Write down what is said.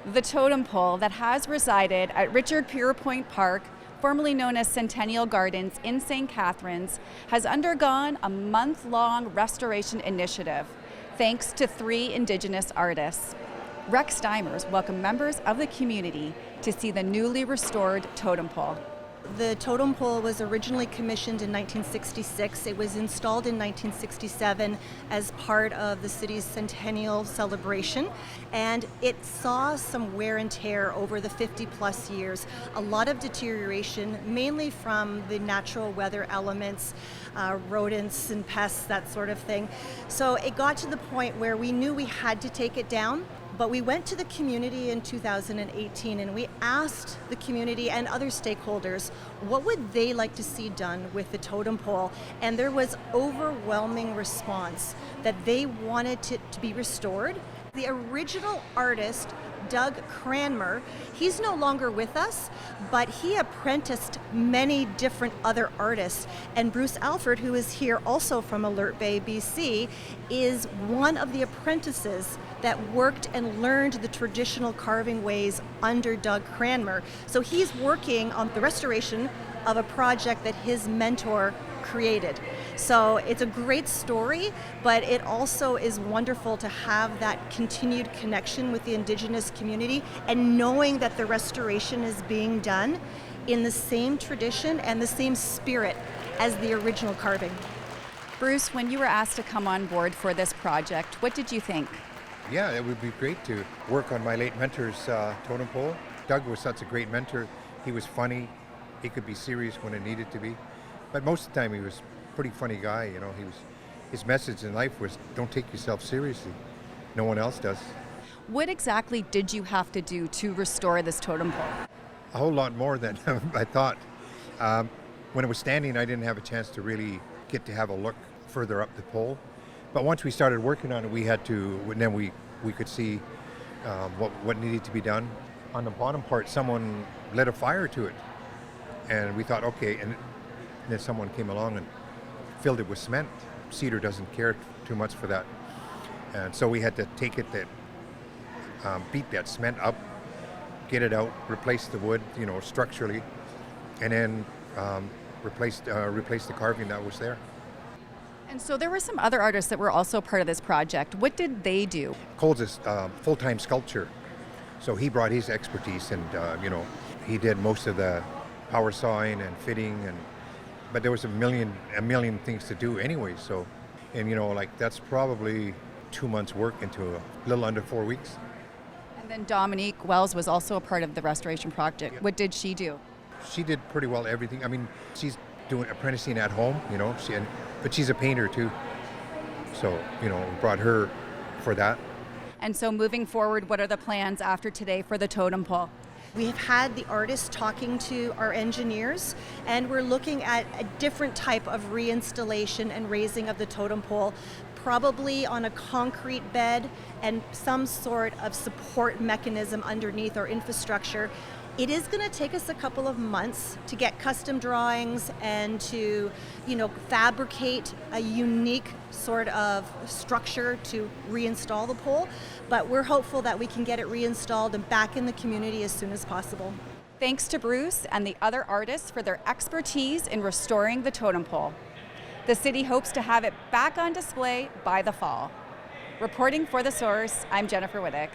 The totem pole that has resided at Richard Pierpoint Park, formerly known as Centennial Gardens in St. Catharines, has undergone a month-long restoration initiative thanks to 3 Indigenous artists. Rex Steimers welcomed members of the community to see the newly restored totem pole. The totem pole was originally commissioned in 1966. It was installed in 1967 as part of the city's centennial celebration, and it saw some wear and tear over the 50-plus years. A lot of deterioration, mainly from the natural weather elements, rodents and pests, that sort of thing. So it got to the point where we knew we had to take it down. But we went to the community in 2018 and we asked the community and other stakeholders what would they like to see done with the totem pole, and there was overwhelming response that they wanted it to be restored. The original artist, Doug Cranmer, he's no longer with us, but he apprenticed many different other artists. And Bruce Alfred, who is here also from Alert Bay, BC, is one of the apprentices that worked and learned the traditional carving ways under Doug Cranmer. So he's working on the restoration of a project that his mentor created. So it's a great story, but it also is wonderful to have that continued connection with the Indigenous community and knowing that the restoration is being done in the same tradition and the same spirit as the original carving. Bruce, when you were asked to come on board for this project, what did you think? Yeah, it would be great to work on my late mentor's totem pole. Doug was such a great mentor. He was funny. He could be serious when it needed to be. But most of the time he was a pretty funny guy, you know. His message in life was, don't take yourself seriously. No one else does. What exactly did you have to do to restore this totem pole? A whole lot more than I thought. When it was standing, I didn't have a chance to really get to have a look further up the pole. But once we started working on it, we had to, and then we could see what needed to be done. On the bottom part, someone lit a fire to it. And we thought, okay, and then someone came along and filled it with cement. Cedar doesn't care too much for that. And so we had to take it, beat that cement up, get it out, replace the wood, structurally, and then replace the carving that was there. And so there were some other artists that were also part of this project. What did they do? Cole's a full-time sculptor, so he brought his expertise, and he did most of the power sawing and fitting, but there was a million things to do anyway. So, and that's probably 2 months' work into a little under 4 weeks. And then Dominique Wells was also a part of the restoration project. Yeah. What did she do? She did pretty well everything. I mean, she's doing apprenticing at home, but she's a painter too. So, we brought her for that. And so moving forward, what are the plans after today for the totem pole? We've had the artists talking to our engineers, and we're looking at a different type of reinstallation and raising of the totem pole, probably on a concrete bed and some sort of support mechanism underneath or infrastructure. It is going to take us a couple of months to get custom drawings and to, fabricate a unique sort of structure to reinstall the pole, but we're hopeful that we can get it reinstalled and back in the community as soon as possible. Thanks to Bruce and the other artists for their expertise in restoring the totem pole. The city hopes to have it back on display by the fall. Reporting for The Source, I'm Jennifer Wittig.